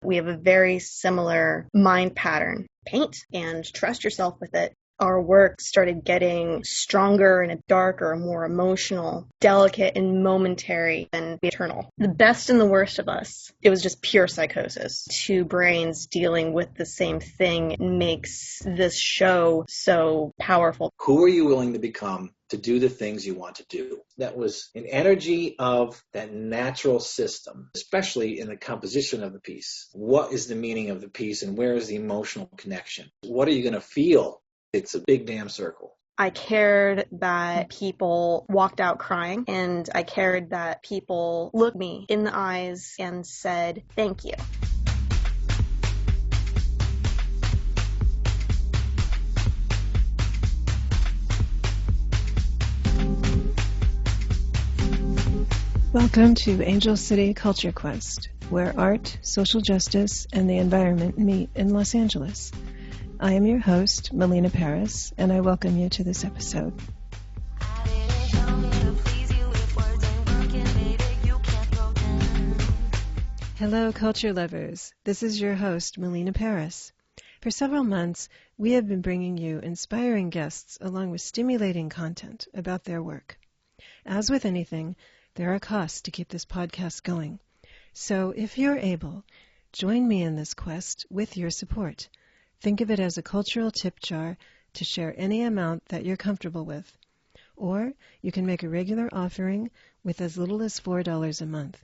We have a very similar mind pattern. Paint and trust yourself with it. Our work started getting stronger and darker, more emotional, delicate and momentary than eternal. The best and the worst of us, it was just pure psychosis. Two brains dealing with the same thing makes this show so powerful. Who are you willing to become to do the things you want to do? That was an energy of that natural system, especially in the composition of the piece. What is the meaning of the piece and where is the emotional connection? What are you going to feel? It's a big damn circle. I cared that people walked out crying, and I cared that people looked me in the eyes and said, thank you. Welcome to Angel City Culture Quest, where art, social justice, and the environment meet in Los Angeles. I am your host, Melina Paris, and I welcome you to this episode. Hello, culture lovers. This is your host, Melina Paris. For several months, we have been bringing you inspiring guests along with stimulating content about their work. As with anything, there are costs to keep this podcast going. So if you're able, join me in this quest with your support. Think of it as a cultural tip jar to share any amount that you're comfortable with. Or you can make a regular offering with as little as $4 a month.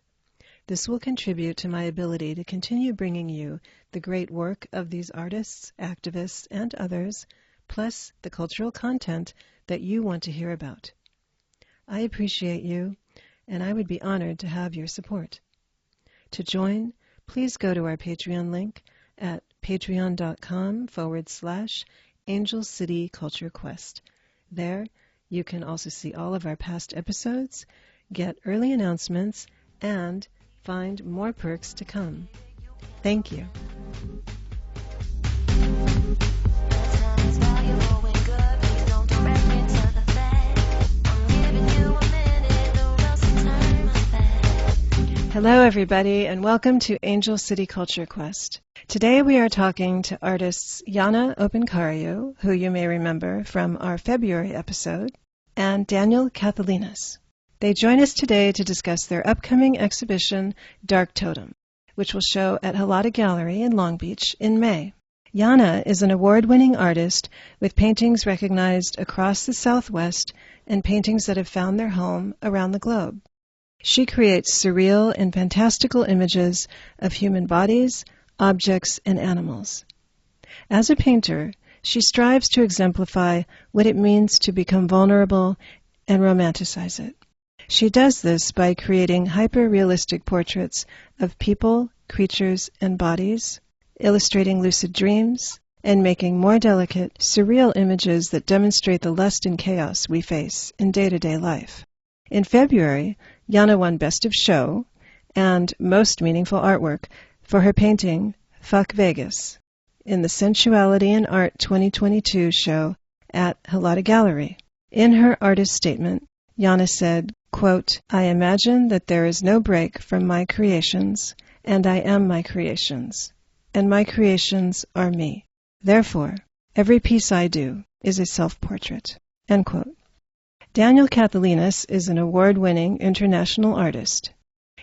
This will contribute to my ability to continue bringing you the great work of these artists, activists, and others, plus the cultural content that you want to hear about. I appreciate you, and I would be honored to have your support. To join, please go to our Patreon link at patreon.com/Angel City Culture Quest. There, you can also see all of our past episodes, get early announcements, and find more perks to come. Thank you. Hello, everybody, and welcome to Angel City Culture Quest. Today we are talking to artists Yana Openkariou, who you may remember from our February episode, and Daniel Katholinas. They join us today to discuss their upcoming exhibition, Dark Totem, which will show at Halata Gallery in Long Beach in May. Yana is an award-winning artist with paintings recognized across the Southwest and paintings that have found their home around the globe. She creates surreal and fantastical images of human bodies, objects, and animals. As a painter, she strives to exemplify what it means to become vulnerable and romanticize it. She does this by creating hyper-realistic portraits of people, creatures, and bodies, illustrating lucid dreams, and making more delicate, surreal images that demonstrate the lust and chaos we face in day-to-day life. In February, Yana won Best of Show and Most Meaningful Artwork for her painting, Fuck Vegas, in the Sensuality in Art 2022 show at Halata Gallery. In her artist statement, Yana said, quote, "I imagine that there is no break from my creations, and I am my creations, and my creations are me. Therefore, every piece I do is a self-portrait." End quote. Daniel Katholinas is an award-winning international artist.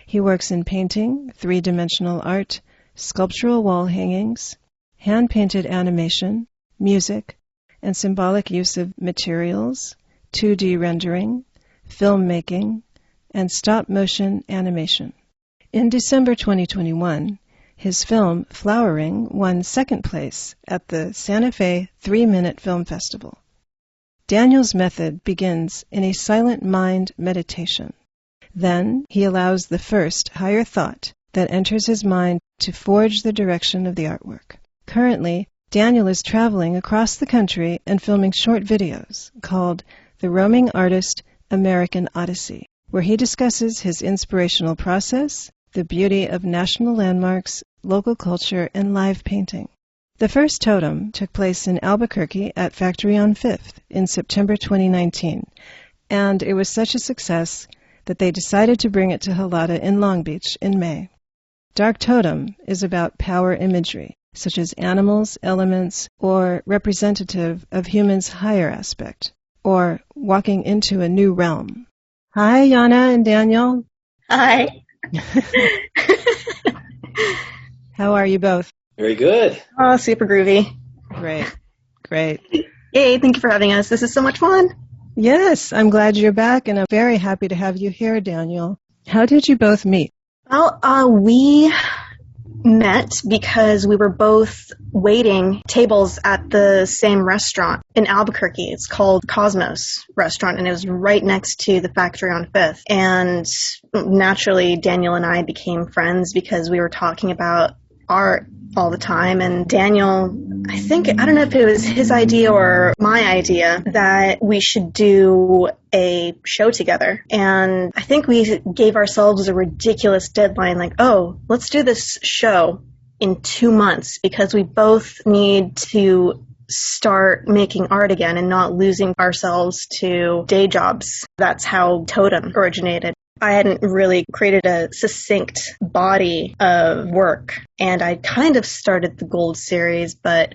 He works in painting, three-dimensional art, sculptural wall hangings, hand-painted animation, music, and symbolic use of materials, 2D rendering, filmmaking, and stop-motion animation. In December 2021, his film, Flowering, won second place at the Santa Fe 3-Minute Film Festival. Daniel's method begins in a silent mind meditation. Then he allows the first higher thought that enters his mind to forge the direction of the artwork. Currently, Daniel is traveling across the country and filming short videos called The Roaming Artist American Odyssey, where he discusses his inspirational process, the beauty of national landmarks, local culture, and live painting. The first totem took place in Albuquerque at Factory on 5th in September 2019, and it was such a success that they decided to bring it to Halata in Long Beach in May. Dark Totem is about power imagery, such as animals, elements, or representative of humans' higher aspect, or walking into a new realm. Hi, Yana and Daniel. Hi. How are you both? Very good. Oh, super groovy. Great, great. Yay, thank you for having us. This is so much fun. Yes, I'm glad you're back, and I'm very happy to have you here, Daniel. How did you both meet? Well, we met because we were both waiting tables at the same restaurant in Albuquerque. It's called Cosmos Restaurant, and it was right next to the factory on 5th. And naturally, Daniel and I became friends because we were talking about art all the time. And Daniel, I don't know if it was his idea or my idea that we should do a show together. And I think we gave ourselves a ridiculous deadline, like, oh, let's do this show in 2 months because we both need to start making art again and not losing ourselves to day jobs. That's how Totem originated. I hadn't really created a succinct body of work, and I kind of started the Gold series, but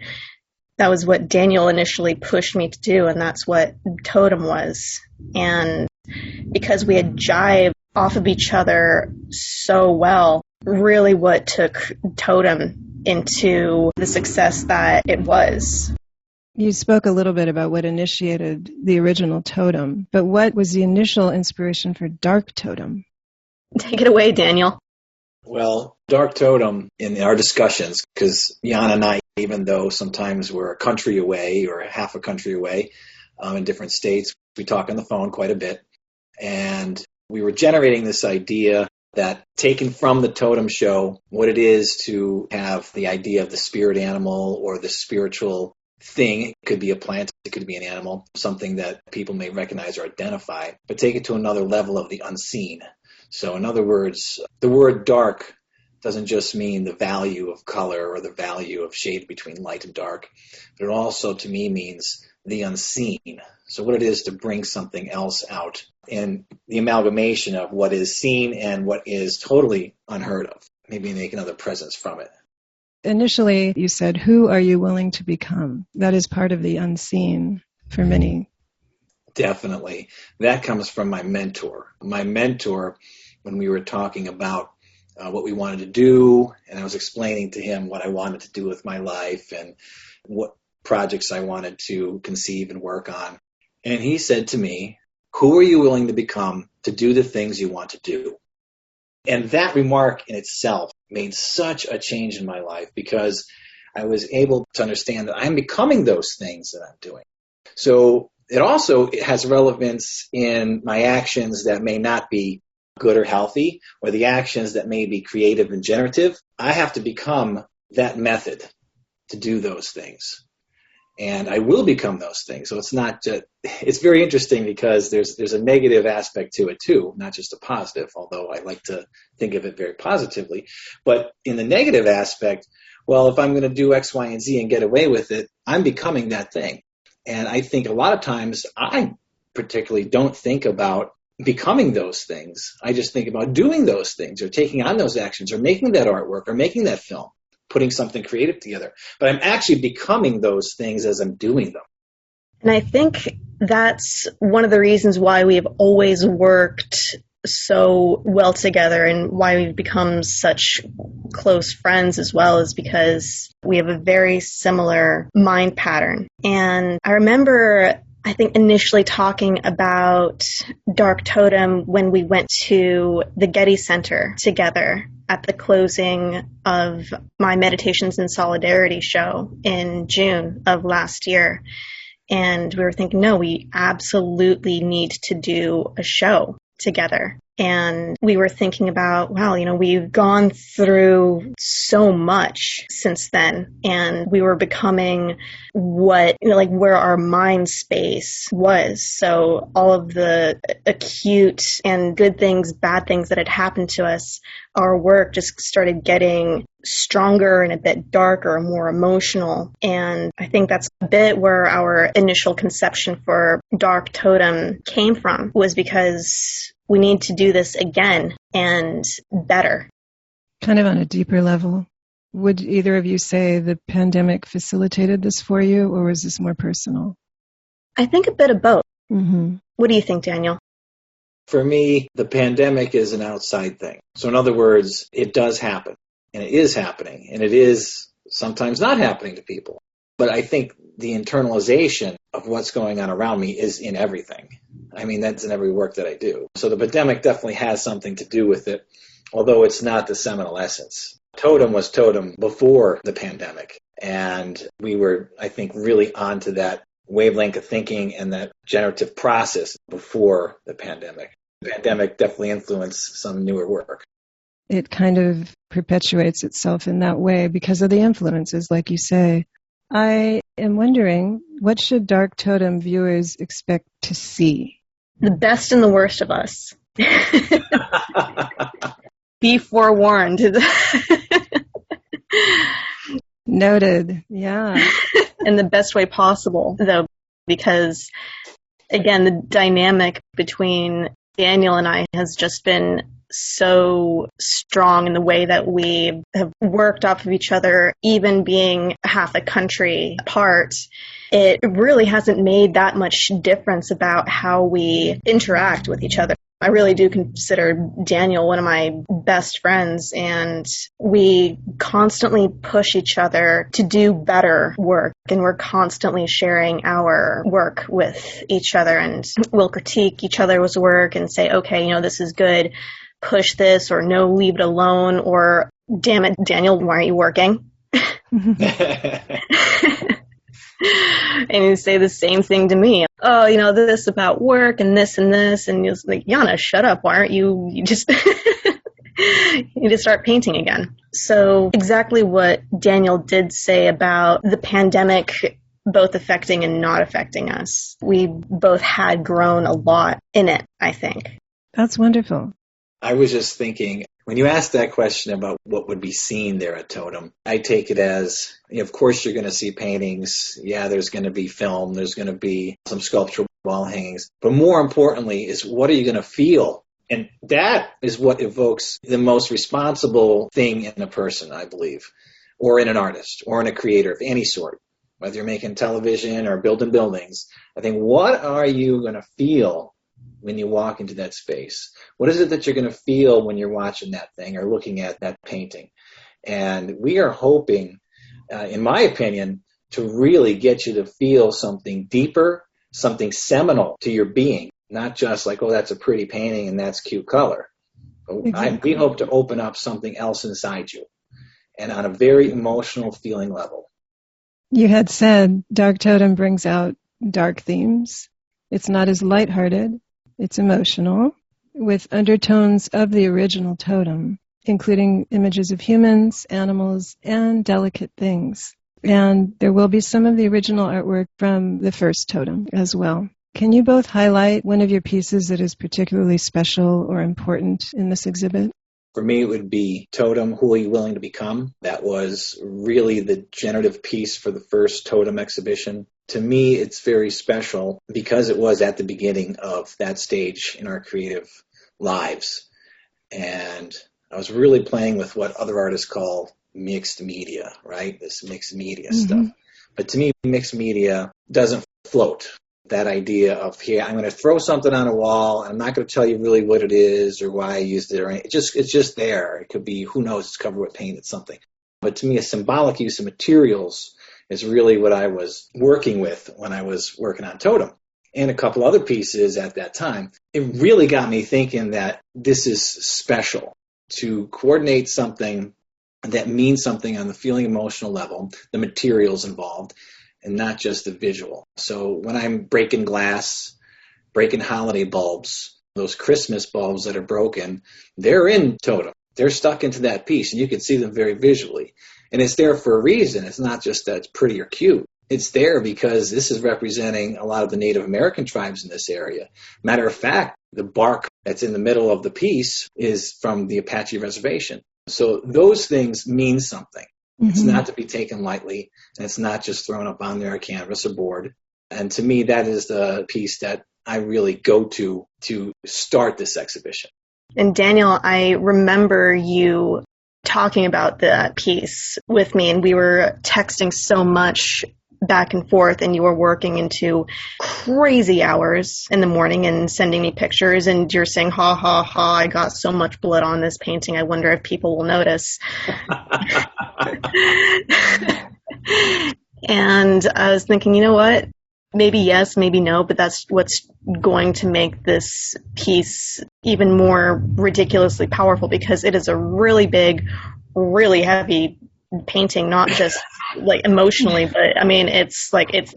that was what Daniel initially pushed me to do, and that's what Totem was. And because we had jived off of each other so well, really what took Totem into the success that it was. You spoke a little bit about what initiated the original Totem, but what was the initial inspiration for Dark Totem? Take it away, Daniel. Well, Dark Totem, in our discussions, because Jan and I, even though sometimes we're a country away or half a country away in different states, we talk on the phone quite a bit. And we were generating this idea that taken from the Totem show, what it is to have the idea of the spirit animal or the spiritual thing. It could be a plant, it could be an animal, something that people may recognize or identify, but take it to another level of the unseen. So in other words, the word dark doesn't just mean the value of color or the value of shade between light and dark, but it also to me means the unseen. So what it is to bring something else out, and the amalgamation of what is seen and what is totally unheard of, maybe make another presence from it. Initially, you said, who are you willing to become? That is part of the unseen for many. Definitely. That comes from my mentor. My mentor, when we were talking about what we wanted to do, and I was explaining to him what I wanted to do with my life and what projects I wanted to conceive and work on. And he said to me, who are you willing to become to do the things you want to do? And that remark in itself made such a change in my life because I was able to understand that I'm becoming those things that I'm doing. So it also has relevance in my actions that may not be good or healthy, or the actions that may be creative and generative. I have to become that method to do those things. And I will become those things. So it's not just, it's very interesting because there's a negative aspect to it too, not just a positive, although I like to think of it very positively. But in the negative aspect, well, if I'm going to do X, Y, and Z and get away with it, I'm becoming that thing. And I think a lot of times I particularly don't think about becoming those things. I just think about doing those things or taking on those actions or making that artwork or making that film, putting something creative together. But I'm actually becoming those things as I'm doing them. And I think that's one of the reasons why we've always worked so well together and why we've become such close friends as well, is because we have a very similar mind pattern. And I remember, I think, initially talking about Dark Totem when we went to the Getty Center together at the closing of my Meditations in Solidarity show in June of last year. And we were thinking, no, we absolutely need to do a show together. And we were thinking about, wow, we've gone through so much since then. And we were becoming what, where our mind space was. So all of the acute and good things, bad things that had happened to us, our work just started getting stronger and a bit darker, more emotional. And I think that's a bit where our initial conception for Dark Totem came from, was because we need to do this again and better. Kind of on a deeper level. Would either of you say the pandemic facilitated this for you, or was this more personal? I think a bit of both. Mm-hmm. What do you think, Daniel? For me, the pandemic is an outside thing. So in other words, it does happen, and it is happening, and it is sometimes not happening to people. But I think the internalization of what's going on around me is in everything. I mean, that's in every work that I do. So the pandemic definitely has something to do with it, although it's not the seminal essence. Totem was Totem before the pandemic, and we were, I think, really onto that wavelength of thinking and that generative process before the pandemic. The pandemic definitely influenced some newer work. It kind of perpetuates itself in that way because of the influences, like you say. I am wondering, what should Dark Totem viewers expect to see? The best and the worst of us. Be forewarned. Noted. Yeah. In the best way possible, though, because, again, the dynamic between Daniel and I has just been so strong in the way that we have worked off of each other, even being half a country apart. It really hasn't made that much difference about how we interact with each other. I really do consider Daniel one of my best friends, and we constantly push each other to do better work, and we're constantly sharing our work with each other, and we'll critique each other's work and say, okay, this is good, push this, or no, leave it alone, or damn it, Daniel, why aren't you working? And you say the same thing to me. Oh, this about work and this, and you're like, Yana, shut up. Why aren't you just, you need to start painting again. So exactly what Daniel did say about the pandemic both affecting and not affecting us. We both had grown a lot in it, I think. That's wonderful. I was just thinking, when you asked that question about what would be seen there at Totem, I take it as, of course you're going to see paintings. Yeah, there's going to be film. There's going to be some sculptural wall hangings. But more importantly is, what are you going to feel? And that is what evokes the most responsible thing in a person, I believe, or in an artist, or in a creator of any sort, whether you're making television or building buildings. I think, what are you going to feel when you walk into that space? What is it that you're going to feel when you're watching that thing or looking at that painting? And we are hoping, in my opinion, to really get you to feel something deeper, something seminal to your being, not just like, oh, that's a pretty painting and that's cute color. Exactly. We hope to open up something else inside you, and on a very emotional feeling level. You had said Dark Totem brings out dark themes. It's not as lighthearted. It's emotional, with undertones of the original Totem, including images of humans, animals, and delicate things. And there will be some of the original artwork from the first Totem as well. Can you both highlight one of your pieces that is particularly special or important in this exhibit? For me, it would be Totem, Who Are You Willing to Become? That was really the generative piece for the first Totem exhibition. To me, it's very special because it was at the beginning of that stage in our creative lives. And I was really playing with what other artists call mixed media, right? This mixed media stuff. But to me, mixed media doesn't float. That idea of, here, I'm going to throw something on a wall, and I'm not going to tell you really what it is or why I used it, or anything. It's just there. It could be, who knows, it's covered with paint, it's something. But to me, a symbolic use of materials is really what I was working with when I was working on Totem. And a couple other pieces at that time. It really got me thinking that this is special, to coordinate something that means something on the feeling emotional level, the materials involved, and not just the visual. So when I'm breaking glass, breaking holiday bulbs, those Christmas bulbs that are broken, they're in Totem. They're stuck into that piece, and you can see them very visually. And it's there for a reason. It's not just that it's pretty or cute. It's there because this is representing a lot of the Native American tribes in this area. Matter of fact, the bark that's in the middle of the piece is from the Apache Reservation. So those things mean something. It's not to be taken lightly, and it's not just thrown up on their canvas or board. And to me, that is the piece that I really go to start this exhibition. And Daniel, I remember you talking about that piece with me, and we were texting so much back and forth, and you were working into crazy hours in the morning and sending me pictures, and you're saying, ha, ha, ha, I got so much blood on this painting. I wonder if people will notice. And I was thinking, you know what? Maybe yes, maybe no, but that's what's going to make this piece even more ridiculously powerful, because it is a really big, really heavy painting, not just like emotionally, but I mean, it's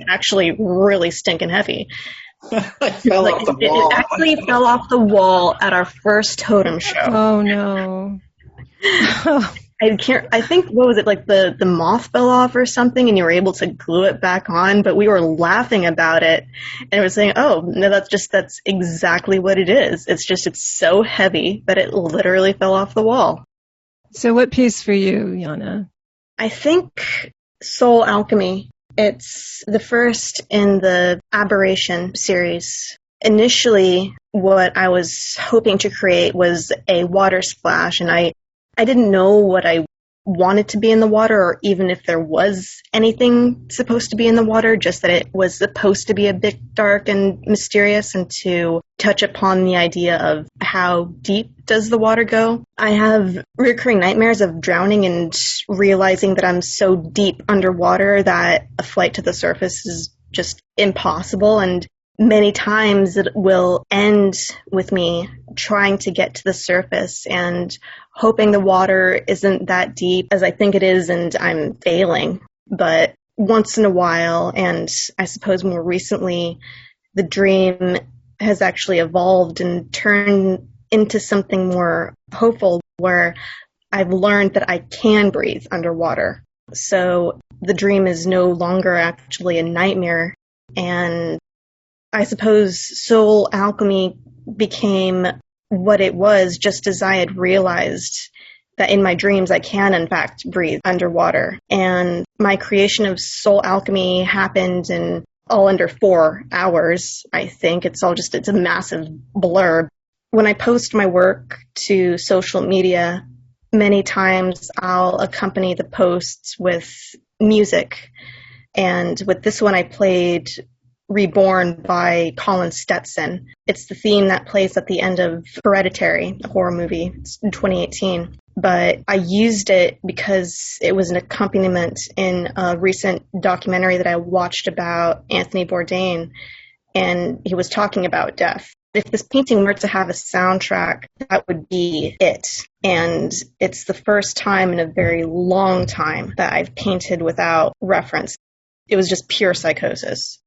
actually really stinking heavy. I fell off the wall. It actually fell off the wall at our first Totem show. Oh no. I think, what was it, like the moth fell off or something, and you were able to glue it back on, but we were laughing about it, and we were saying, oh, no, that's exactly what it is. It's so heavy that it literally fell off the wall. So what piece for you, Jana? I think Soul Alchemy. It's the first in the Aberration series. Initially, what I was hoping to create was a water splash, and I didn't know what I wanted to be in the water, or even if there was anything supposed to be in the water, just that it was supposed to be a bit dark and mysterious, and to touch upon the idea of how deep does the water go. I have recurring nightmares of drowning and realizing that I'm so deep underwater that a flight to the surface is just impossible, and many times it will end with me trying to get to the surface and hoping the water isn't that deep as I think it is, and I'm failing. But once in a while, and I suppose more recently, the dream has actually evolved and turned into something more hopeful, where I've learned that I can breathe underwater. So the dream is no longer actually a nightmare, and I suppose Soul Alchemy became what it was just as I had realized that in my dreams I can in fact breathe underwater. And my creation of Soul Alchemy happened in all under 4 hours, I think. It's a massive blur. When I post my work to social media, many times I'll accompany the posts with music. And with this one I played Reborn by Colin Stetson. It's the theme that plays at the end of Hereditary, a horror movie. It's in 2018. But I used it because it was an accompaniment in a recent documentary that I watched about Anthony Bourdain, and he was talking about death. If this painting were to have a soundtrack, that would be it. And it's the first time in a very long time that I've painted without reference. It was just pure psychosis.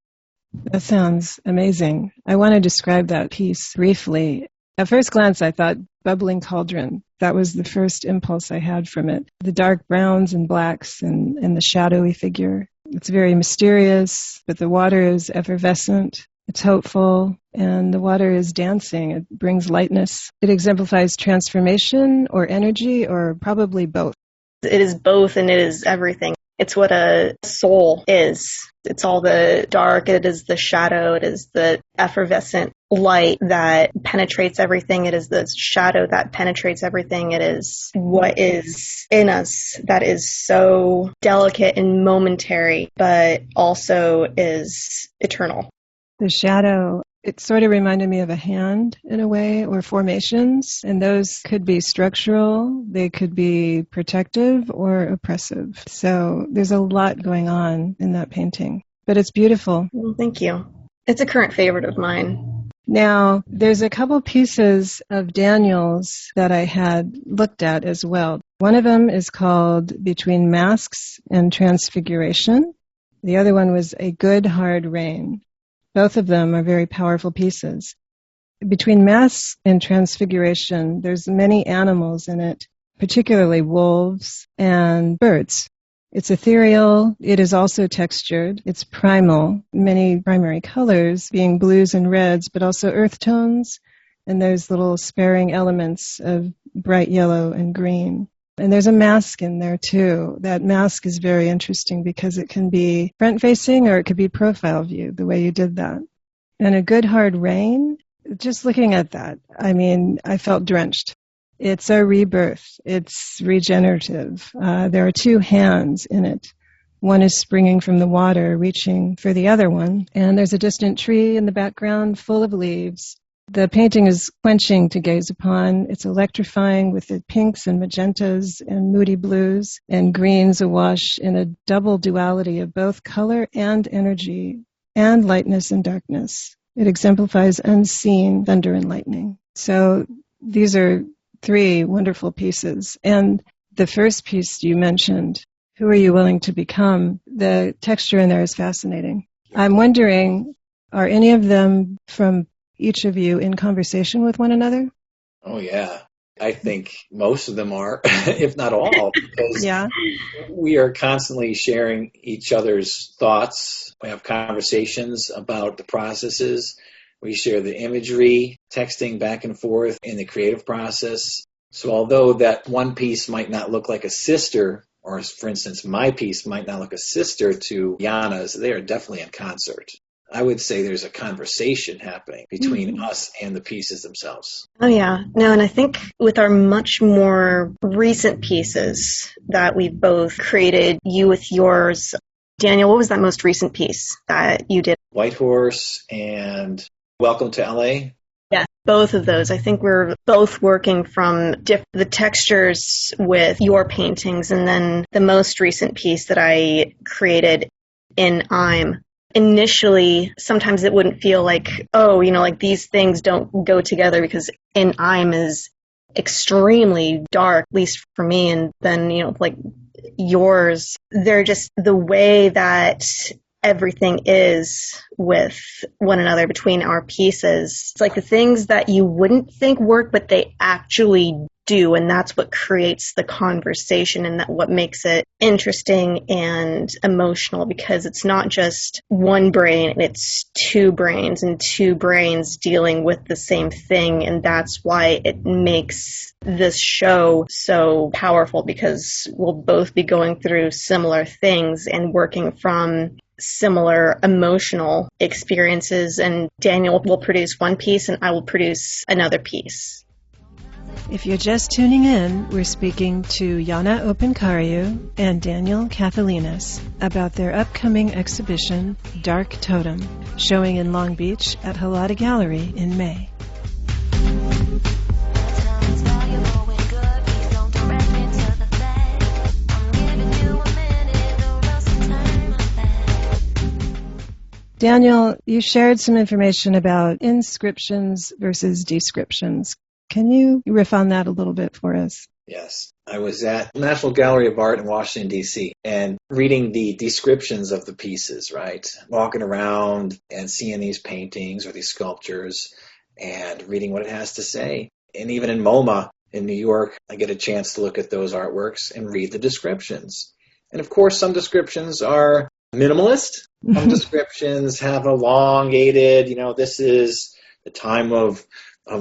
That sounds amazing. I want to describe that piece briefly. At first glance, I thought bubbling cauldron. That was the first impulse I had from it. The dark browns and blacks and the shadowy figure. It's very mysterious, but the water is effervescent. It's hopeful, and the water is dancing. It brings lightness. It exemplifies transformation or energy, or probably both. It is both, and it is everything. It's what a soul is. It's all the dark, it is the shadow, it is the effervescent light that penetrates everything, it is the shadow that penetrates everything, it is what is in us that is so delicate and momentary, but also is eternal. The shadow, it sort of reminded me of a hand in a way, or formations, and those could be structural, they could be protective or oppressive. So there's a lot going on in that painting, but it's beautiful. Well, thank you. It's a current favorite of mine. Now, there's a couple pieces of Daniel's that I had looked at as well. One of them is called Between Masks and Transfiguration. The other one was A Good Hard Rain. Both of them are very powerful pieces. Between Masks and Transfiguration, there's many animals in it, particularly wolves and birds. It's ethereal. It is also textured. It's primal, many primary colors being blues and reds, but also earth tones, and there's little sparing elements of bright yellow and green. And there's a mask in there too. That mask is very interesting because it can be front-facing or it could be profile view, the way you did that. And A Good Hard Rain, just looking at that, I mean, I felt drenched. It's a rebirth. It's regenerative. There are two hands in it. One is springing from the water, reaching for the other one. And there's a distant tree in the background full of leaves. The painting is quenching to gaze upon. It's electrifying with the pinks and magentas and moody blues and greens awash in a double duality of both color and energy and lightness and darkness. It exemplifies unseen thunder and lightning. So these are three wonderful pieces. And the first piece you mentioned, who are you willing to become? The texture in there is fascinating. I'm wondering, are any of them from each of you in conversation with one another? Oh, yeah. I think most of them are, if not all, because we are constantly sharing each other's thoughts. We have conversations about the processes. We share the imagery, texting back and forth in the creative process. So although that one piece might not look like a sister, or for instance, my piece might not look a sister to Jana's, they are definitely in concert. I would say there's a conversation happening between us and the pieces themselves. Oh, yeah. No, and I think with our much more recent pieces that we've both created, you with yours, Daniel, what was that most recent piece that you did? White Horse and Welcome to LA. Yeah, both of those. I think we're both working from the textures with your paintings, and then the most recent piece that I created in I'm. Initially, sometimes it wouldn't feel like, oh, like these things don't go together, because in I'm is extremely dark, at least for me, and then, like yours, they're just the way that everything is with one another between our pieces. It's like the things that you wouldn't think work, but they actually do, and that's what creates the conversation, and that what makes it interesting and emotional, because it's not just one brain, it's two brains, and two brains dealing with the same thing, and that's why it makes this show so powerful, because we'll both be going through similar things and working from similar emotional experiences, and Daniel will produce one piece and I will produce another piece. If you're just tuning in, we're speaking to Yana Openkariu and Daniel Katholinas about their upcoming exhibition, Dark Totem, showing in Long Beach at Halata Gallery in May. Daniel, you shared some information about inscriptions versus descriptions. Can you riff on that a little bit for us? Yes. I was at National Gallery of Art in Washington, D.C., and reading the descriptions of the pieces, right? Walking around and seeing these paintings or these sculptures and reading what it has to say. And even in MoMA in New York, I get a chance to look at those artworks and read the descriptions. And of course, some descriptions are minimalist. Some descriptions have elongated, this is the time of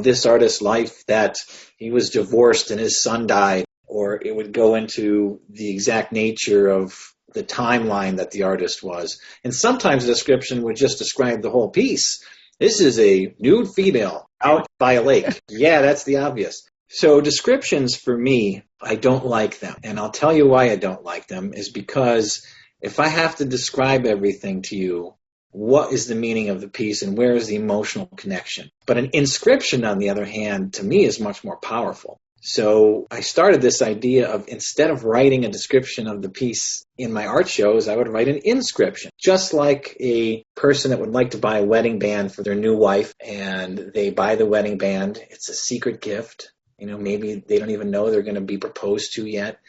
this artist's life that he was divorced and his son died, or it would go into the exact nature of the timeline that the artist was. And sometimes the description would just describe the whole piece. This is a nude female out by a lake. Yeah, that's the obvious. So descriptions for me, I don't like them. And I'll tell you why I don't like them is because if I have to describe everything to you, what is the meaning of the piece and where is the emotional connection? But an inscription, on the other hand, to me is much more powerful. So I started this idea of, instead of writing a description of the piece in my art shows, I would write an inscription. Just like a person that would like to buy a wedding band for their new wife, and they buy the wedding band. It's a secret gift. Maybe they don't even know they're going to be proposed to yet.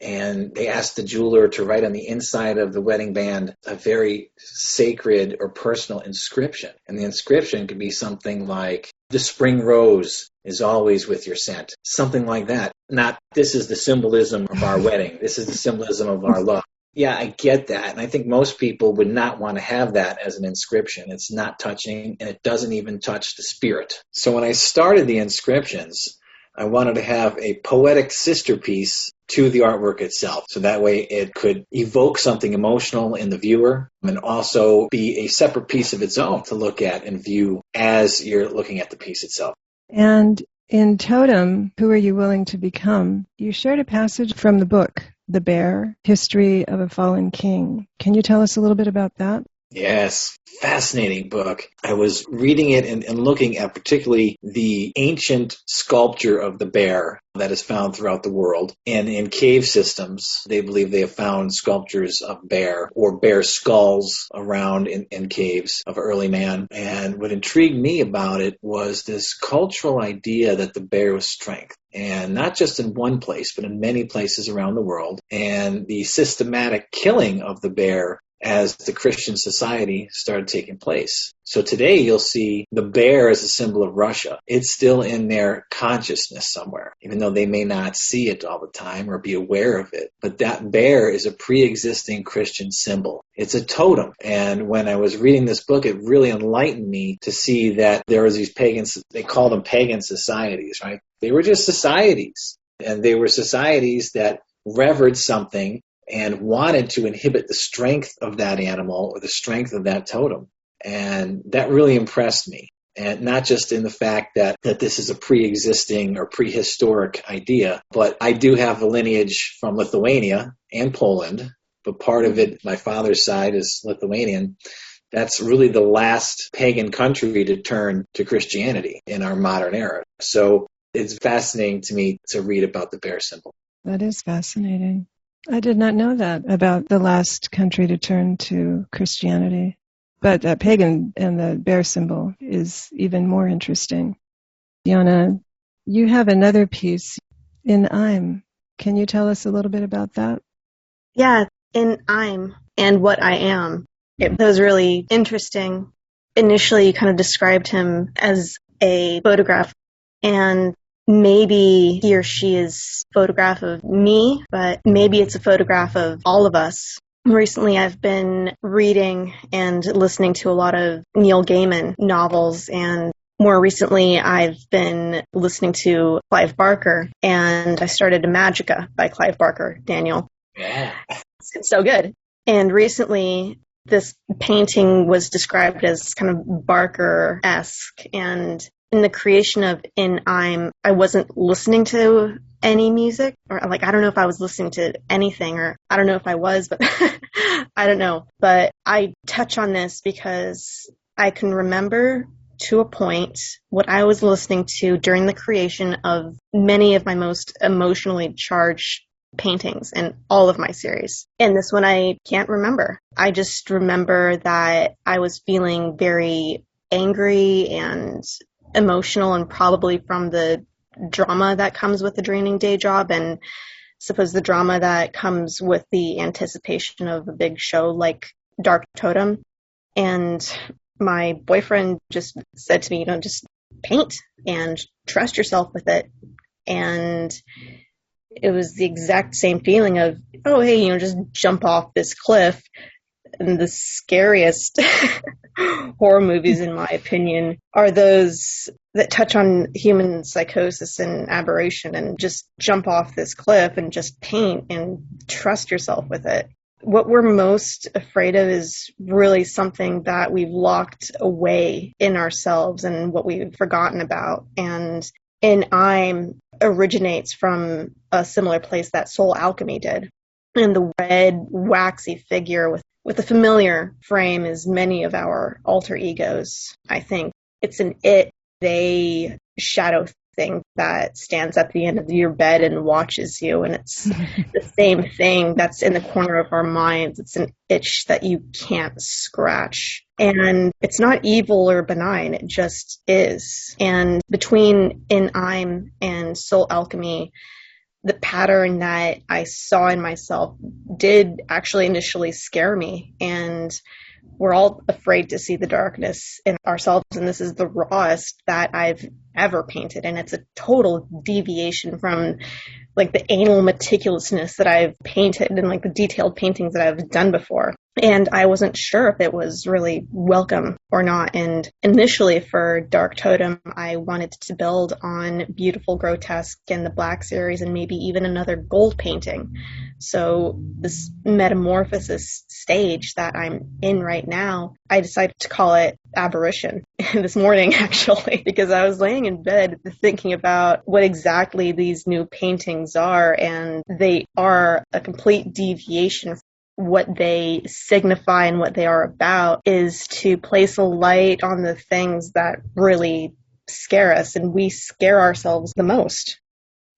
And they asked the jeweler to write on the inside of the wedding band a very sacred or personal inscription. And the inscription could be something like, "The spring rose is always with your scent." Something like that. Not, "This is the symbolism of our wedding. This is the symbolism of our love." Yeah, I get that. And I think most people would not want to have that as an inscription. It's not touching, and it doesn't even touch the spirit. So when I started the inscriptions, I wanted to have a poetic sister piece to the artwork itself. So that way it could evoke something emotional in the viewer and also be a separate piece of its own to look at and view as you're looking at the piece itself. And In Totem, Who Are You Willing to Become? You shared a passage from the book, The Bear, History of a Fallen King. Can you tell us a little bit about that? Yes, fascinating book. I was reading it and looking at particularly the ancient sculpture of the bear that is found throughout the world. And in cave systems, they believe they have found sculptures of bear or bear skulls around in caves of early man. And what intrigued me about it was this cultural idea that the bear was strength. And not just in one place, but in many places around the world. And the systematic killing of the bear as the Christian society started taking place. So today you'll see the bear as a symbol of Russia. It's still in their consciousness somewhere, even though they may not see it all the time or be aware of it. But that bear is a pre-existing Christian symbol. It's a totem. And when I was reading this book, it really enlightened me to see that there was these pagans, they call them pagan societies, right? They were just societies. And they were societies that revered something and wanted to inhibit the strength of that animal or the strength of that totem. And that really impressed me. And not just in the fact that this is a pre-existing or prehistoric idea, but I do have a lineage from Lithuania and Poland, but part of it, my father's side is Lithuanian. That's really the last pagan country to turn to Christianity in our modern era. So it's fascinating to me to read about the bear symbol. That is fascinating. I did not know that about the last country to turn to Christianity. But pagan and the bear symbol is even more interesting. Jana, you have another piece in I'm. Can you tell us a little bit about that? Yeah, in I'm and what I am. It was really interesting. Initially, you kind of described him as a photograph, and maybe he or she is a photograph of me, but maybe it's a photograph of all of us. Recently, I've been reading and listening to a lot of Neil Gaiman novels, and more recently, I've been listening to Clive Barker, and I started Magica by Clive Barker, Daniel. Yeah. It's so good. And recently, this painting was described as kind of Barker-esque, and in the creation of In I'm, I wasn't listening to any music, or like, I don't know if I was listening to anything, or I don't know if I was, but I don't know. But I touch on this because I can remember to a point what I was listening to during the creation of many of my most emotionally charged paintings in all of my series. And this one I can't remember. I just remember that I was feeling very angry and emotional, and probably from the drama that comes with the draining day job, and suppose the drama that comes with the anticipation of a big show like Dark Totem. And my boyfriend just said to me, just paint and trust yourself with it. And it was the exact same feeling of, oh, hey, just jump off this cliff. And the scariest horror movies, in my opinion, are those that touch on human psychosis and aberration, and just jump off this cliff and just paint and trust yourself with it. What we're most afraid of is really something that we've locked away in ourselves and what we've forgotten about. And in I'm originates from a similar place that Soul Alchemy did. And the red, waxy figure with a familiar frame is many of our alter egos, I think. It's an they shadow thing that stands at the end of your bed and watches you, and it's the same thing that's in the corner of our minds. It's an itch that you can't scratch. And it's not evil or benign, it just is. And between In I'm and Soul Alchemy, the pattern that I saw in myself did actually initially scare me. And we're all afraid to see the darkness in ourselves. And this is the rawest that I've ever painted. And it's a total deviation from like the anal meticulousness that I've painted and like the detailed paintings that I've done before. And I wasn't sure if it was really welcome or not. And initially for Dark Totem, I wanted to build on Beautiful Grotesque and the Black series and maybe even another gold painting. So this metamorphosis stage that I'm in right now, I decided to call it Aberration. this morning, actually, because I was laying in bed thinking about what exactly these new paintings are, and they are a complete deviation. What they signify and what they are about is to place a light on the things that really scare us, and we scare ourselves the most.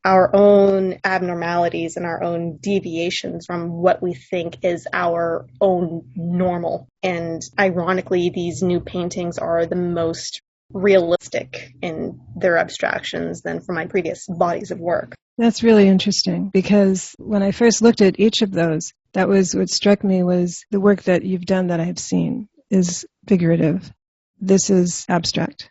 Our own abnormalities and our own deviations from what we think is our own normal. And ironically, these new paintings are the most realistic in their abstractions than from my previous bodies of work. That's really interesting, because when I first looked at each of those, that was what struck me, was the work that you've done that I've seen is figurative. This is abstract.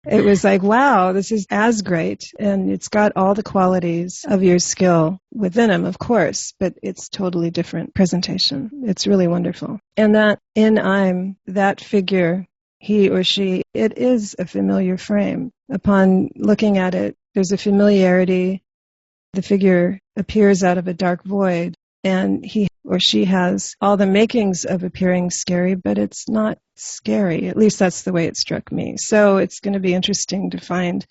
It was like, wow, this is as great, and it's got all the qualities of your skill within them, of course, but it's totally different presentation. It's really wonderful. And that in I'm, that figure, he or she, it is a familiar frame. Upon looking at it, there's a familiarity. The figure appears out of a dark void, and he or she has all the makings of appearing scary, but it's not scary. At least that's the way it struck me. So it's going to be interesting to find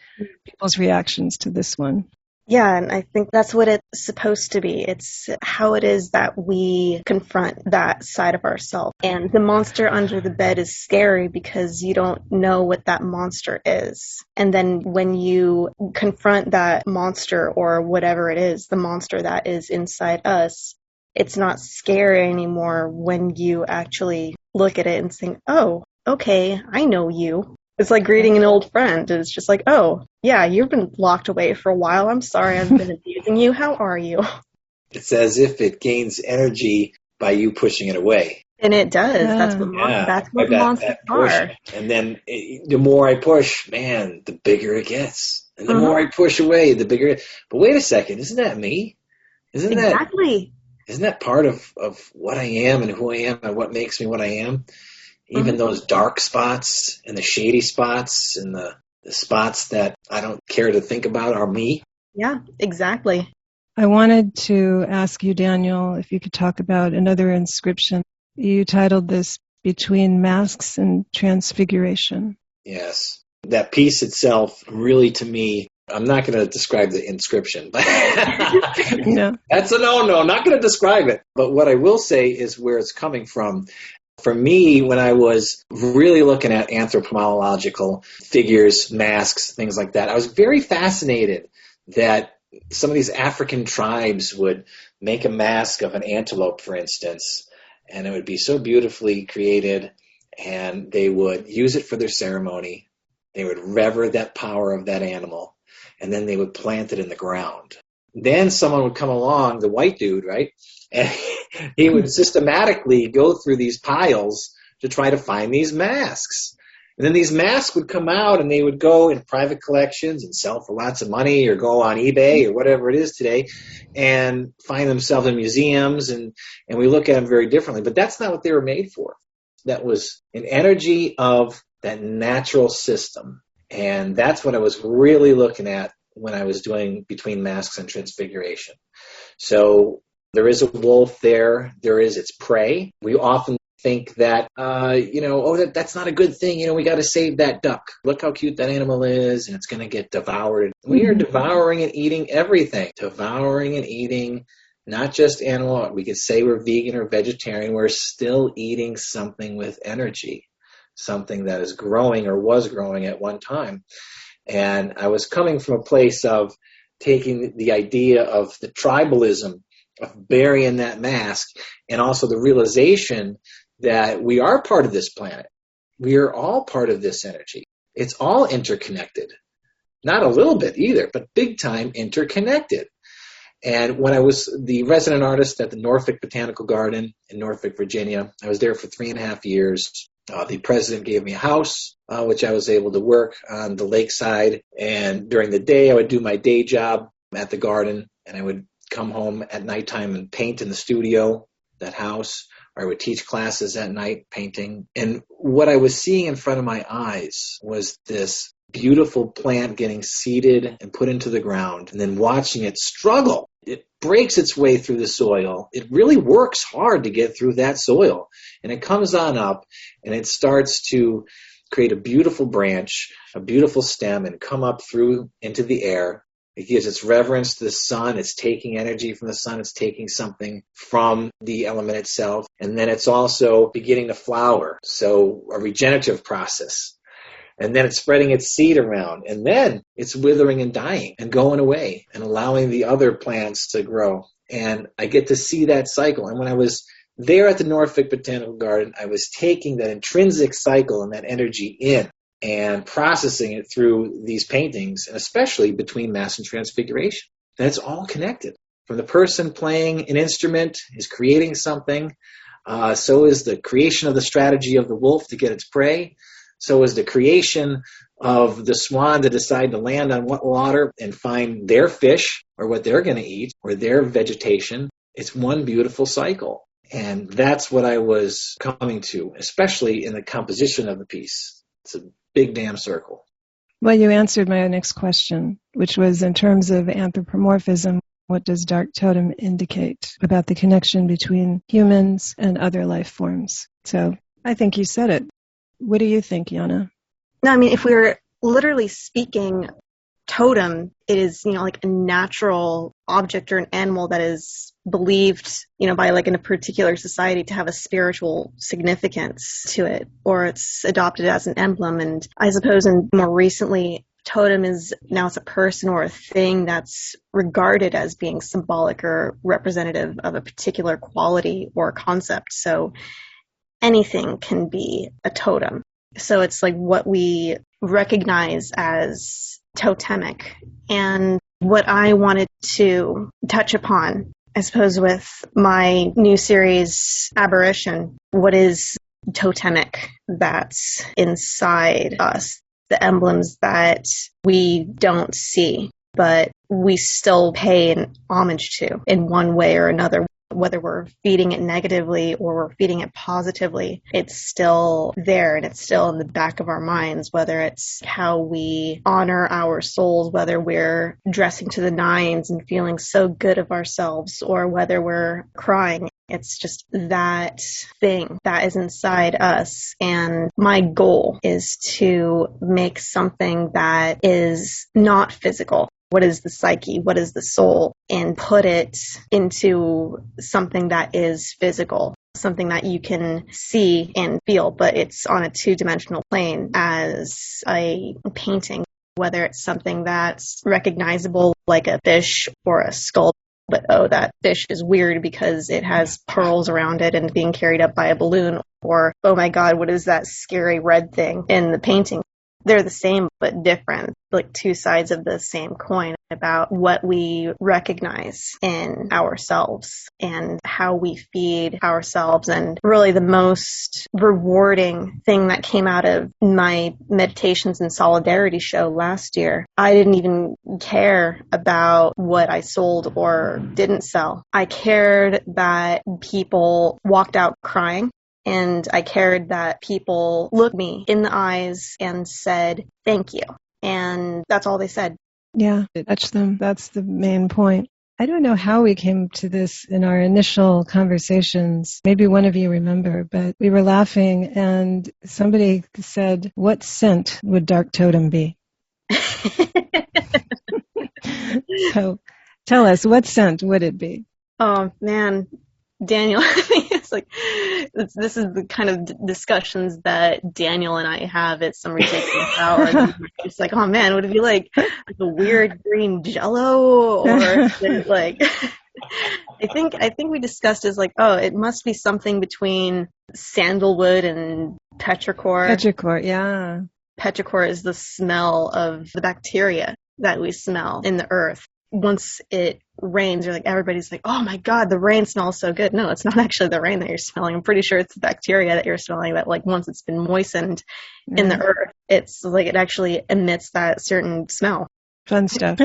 people's reactions to this one. Yeah, and I think that's what it's supposed to be. It's how it is that we confront that side of ourselves. And the monster under the bed is scary because you don't know what that monster is. And then when you confront that monster or whatever it is, the monster that is inside us, it's not scary anymore when you actually look at it and think, oh, okay, I know you. It's like greeting an old friend. It's just like, oh, yeah, you've been locked away for a while. I'm sorry I've been abusing you. How are you? It's as if it gains energy by you pushing it away. And it does. Yeah. That's what monsters are. And then the more I push, man, the bigger it gets. And the more I push away, the bigger it. But wait a second, isn't that me? Isn't that part of what I am and who I am and what makes me what I am? Even those dark spots and the shady spots and the spots that I don't care to think about are me. Yeah, exactly. I wanted to ask you, Daniel, if you could talk about another inscription. You titled this Between Masks and Transfiguration. Yes. That piece itself, really, to me, I'm not going to describe the inscription. No. That's a no-no. I'm not going to describe it. But what I will say is where it's coming from. For me, when I was really looking at anthropological figures, masks, things like that, I was very fascinated that some of these African tribes would make a mask of an antelope, for instance, and it would be so beautifully created, and they would use it for their ceremony. They would rever that power of that animal, and then they would plant it in the ground. Then someone would come along, the white dude, right? And he would systematically go through these piles to try to find these masks. And then these masks would come out and they would go in private collections and sell for lots of money, or go on eBay or whatever it is today and find themselves in museums. And we look at them very differently. But that's not what they were made for. That was an energy of that natural system. And that's what I was really looking at when I was doing Between Masks and Transfiguration. So there is a wolf there. There is its prey. We often think that, that's not a good thing. We got to save that duck. Look how cute that animal is, and it's going to get devoured. We are devouring and eating everything. Devouring and eating, not just animal. We could say we're vegan or vegetarian. We're still eating something with energy, something that is growing or was growing at one time. And I was coming from a place of taking the idea of the tribalism of burying that mask, and also the realization that we are part of this planet. We are all part of this energy. It's all interconnected. Not a little bit either, but big time interconnected. And when I was the resident artist at the Norfolk Botanical Garden in Norfolk, Virginia, I was there for 3.5 years. The president gave me a house, which I was able to work on the lakeside. And during the day, I would do my day job at the garden, and I would come home at nighttime and paint in the studio, that house, or I would teach classes at night painting. And what I was seeing in front of my eyes was this beautiful plant getting seeded and put into the ground, and then watching it struggle. It breaks its way through the soil. It really works hard to get through that soil. And it comes on up, and it starts to create a beautiful branch, a beautiful stem, and come up through into the air. It gives its reverence to the sun. It's taking energy from the sun. It's taking something from the element itself. And then it's also beginning to flower. So a regenerative process. And then it's spreading its seed around. And then it's withering and dying and going away and allowing the other plants to grow. And I get to see that cycle. And when I was there at the Norfolk Botanical Garden, I was taking that intrinsic cycle and that energy in and processing it through these paintings, and especially between Mass and Transfiguration. And it's all connected. From the person playing an instrument is creating something, so is the creation of the strategy of the wolf to get its prey. So is the creation of the swan to decide to land on what water and find their fish or what they're going to eat or their vegetation. It's one beautiful cycle. And that's what I was coming to, especially in the composition of the piece. It's a big damn circle. Well, you answered my next question, which was in terms of anthropomorphism, what does Dark Totem indicate about the connection between humans and other life forms? So I think you said it. What do you think, Yana? No, I mean, if we were literally speaking totem, it is, like a natural object or an animal that is believed, by like in a particular society to have a spiritual significance to it, or it's adopted as an emblem. And I suppose, and more recently, totem is now it's a person or a thing that's regarded as being symbolic or representative of a particular quality or concept. So anything can be a totem. So it's like what we recognize as totemic. And what I wanted to touch upon, I suppose, with my new series, Aberration, what is totemic that's inside us, the emblems that we don't see, but we still pay an homage to in one way or another. Whether we're feeding it negatively or we're feeding it positively, it's still there and it's still in the back of our minds, whether it's how we honor our souls, whether we're dressing to the nines and feeling so good of ourselves, or whether we're crying. It's just that thing that is inside us. And my goal is to make something that is not physical. What is the psyche? What is the soul? And put it into something that is physical, something that you can see and feel, but it's on a two-dimensional plane as a painting, whether it's something that's recognizable like a fish or a skull, but oh, that fish is weird because it has pearls around it and being carried up by a balloon, or oh my God, what is that scary red thing in the painting? They're the same but different, like two sides of the same coin, about what we recognize in ourselves and how we feed ourselves. And really the most rewarding thing that came out of my Meditations and Solidarity show last year, I didn't even care about what I sold or didn't sell. I cared that people walked out crying. And I cared that people looked me in the eyes and said, thank you. And that's all they said. Yeah, it touched them. That's the main point. I don't know how we came to this in our initial conversations. Maybe one of you remember, but we were laughing and somebody said, what scent would Dark Totem be? So tell us, what scent would it be? Oh, man. Daniel, it's like, this is the kind of discussions that Daniel and I have at some ridiculous hour. It's like, oh man, would it be like a weird green jello, or is it like? I think we discussed as like, oh, it must be something between sandalwood and petrichor. Petrichor, yeah. Petrichor is the smell of the bacteria that we smell in the earth. Once it rains, everybody's like, oh my God, the rain smells so good. No, it's not actually the rain that you're smelling. I'm pretty sure it's the bacteria that you're smelling that, like, once it's been moistened in the earth, it's like it actually emits that certain smell. Fun stuff.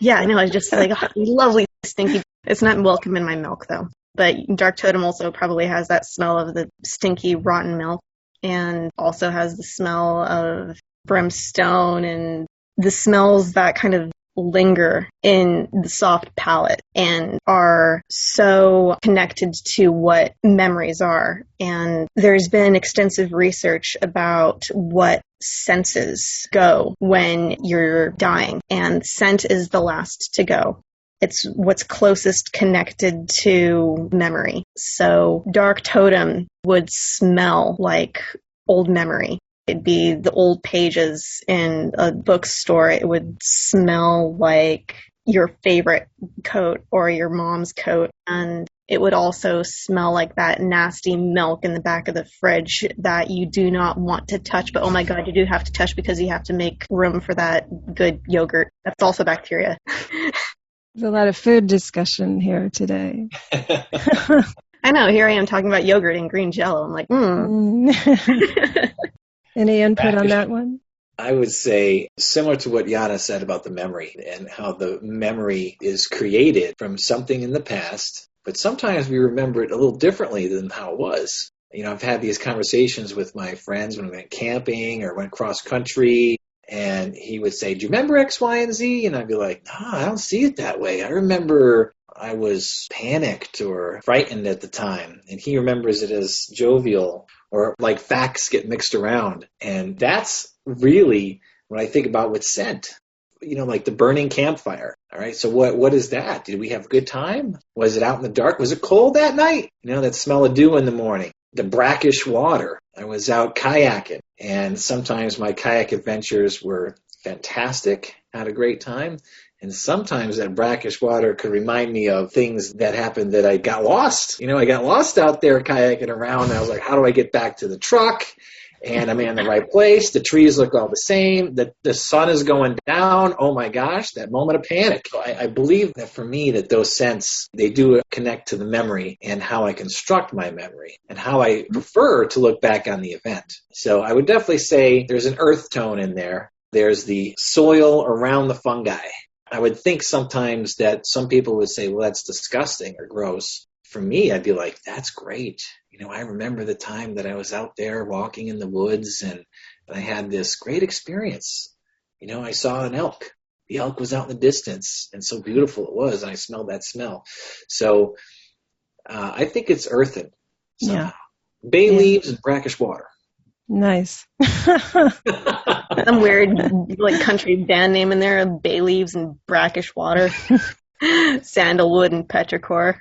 Yeah, I know. It's just like, oh, lovely, stinky. It's not welcome in my milk, though. But Dark Totem also probably has that smell of the stinky, rotten milk, and also has the smell of brimstone and the smells that kind of linger in the soft palate and are so connected to what memories are. And there's been extensive research about what senses go when you're dying, and scent is the last to go. It's what's closest connected to memory. So dark totem would smell like old memory. It'd be the old pages in a bookstore. It would smell like your favorite coat or your mom's coat. And it would also smell like that nasty milk in the back of the fridge that you do not want to touch. But oh my God, you do have to touch because you have to make room for that good yogurt. That's also bacteria. There's a lot of food discussion here today. I know, here I am talking about yogurt and green Jell-O. I'm like, Any input on that one? I would say similar to what Yana said about the memory and how the memory is created from something in the past, but sometimes we remember it a little differently than how it was. You know, I've had these conversations with my friends when we went camping or went cross country, and he would say, "Do you remember X, Y, and Z?" And I'd be like, "No, I don't see it that way. I remember I was panicked or frightened at the time." And he remembers it as jovial, or like facts get mixed around. And that's really what I think about with scent. You know, like the burning campfire. All right, so what is that? Did we have a good time? Was it out in the dark? Was it cold that night? You know, that smell of dew in the morning. The brackish water. I was out kayaking, and sometimes my kayak adventures were fantastic. Had a great time. And sometimes that brackish water could remind me of things that happened that I got lost. You know, I got lost out there kayaking around. And I was like, how do I get back to the truck? And I'm in the right place. The trees look all the same. The sun is going down. Oh my gosh, that moment of panic. So I believe that for me, that those scents, they do connect to the memory and how I construct my memory and how I prefer to look back on the event. So I would definitely say there's an earth tone in there. There's the soil around the fungi. I would think sometimes that some people would say, well, that's disgusting or gross. For me, I'd be like, that's great. You know, I remember the time that I was out there walking in the woods and I had this great experience. You know, I saw an elk. The elk was out in the distance, and so beautiful it was, and I smelled that smell. So I think it's earthen somehow. Yeah. Bay leaves and brackish water. Nice. Some weird like country band name in there, bay leaves and brackish water. Sandalwood and petrichor.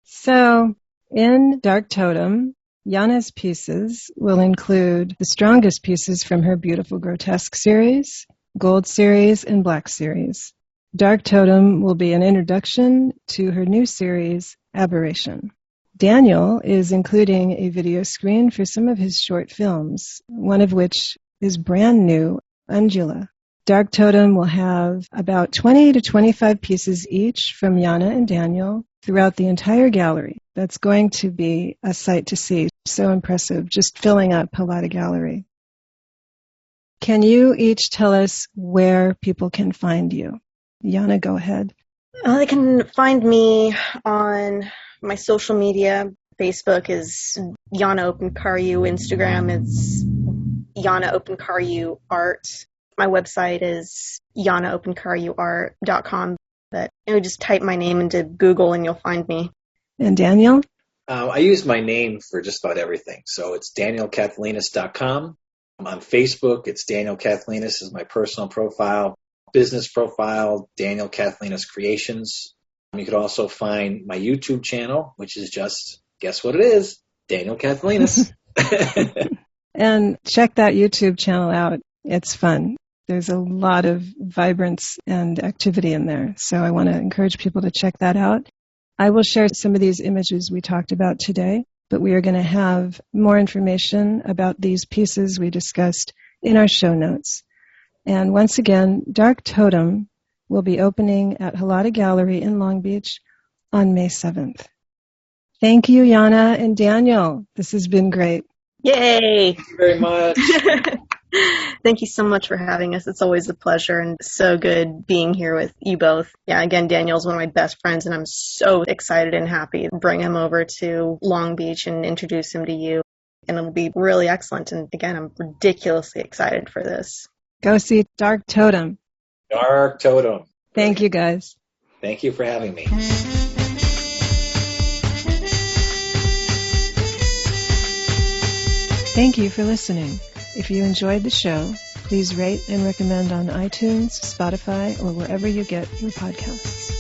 So, in Dark Totem, Yana's pieces will include the strongest pieces from her Beautiful Grotesque series, Gold series, and Black series. Dark Totem will be an introduction to her new series, Aberration. Daniel is including a video screen for some of his short films, one of which is brand new, Undula. Dark Totem will have about 20 to 25 pieces each from Yana and Daniel throughout the entire gallery. That's going to be a sight to see. So impressive, just filling up Halata Gallery. Can you each tell us where people can find you? Yana, go ahead. They can find me on my social media. Facebook is Yana Openkaryu. Instagram is Yana Openkaryu Art. My website is yanaopenkaryuart.com. But you know, just type my name into Google and you'll find me. And Daniel? I use my name for just about everything. So it's danielkathleen.com. On Facebook, it's Daniel Kathleen is my personal profile. Business profile, Daniel Kathleen Creations. You could also find my YouTube channel, which is just, guess what it is? Daniel Kathleen. And check that YouTube channel out. It's fun. There's a lot of vibrance and activity in there. So I want to encourage people to check that out. I will share some of these images we talked about today, but we are going to have more information about these pieces we discussed in our show notes. And once again, Dark Totem will be opening at Halata Gallery in Long Beach on May 7th. Thank you, Yana and Daniel. This has been great. Yay! Thank you very much. Thank you so much for having us. It's always a pleasure and so good being here with you both. Yeah, again, Daniel's one of my best friends, and I'm so excited and happy to bring him over to Long Beach and introduce him to you. And it'll be really excellent. And again, I'm ridiculously excited for this. Go see Dark Totem. Dark Totem. Thank you, guys. Thank you for having me. Thank you for listening. If you enjoyed the show, please rate and recommend on iTunes, Spotify, or wherever you get your podcasts.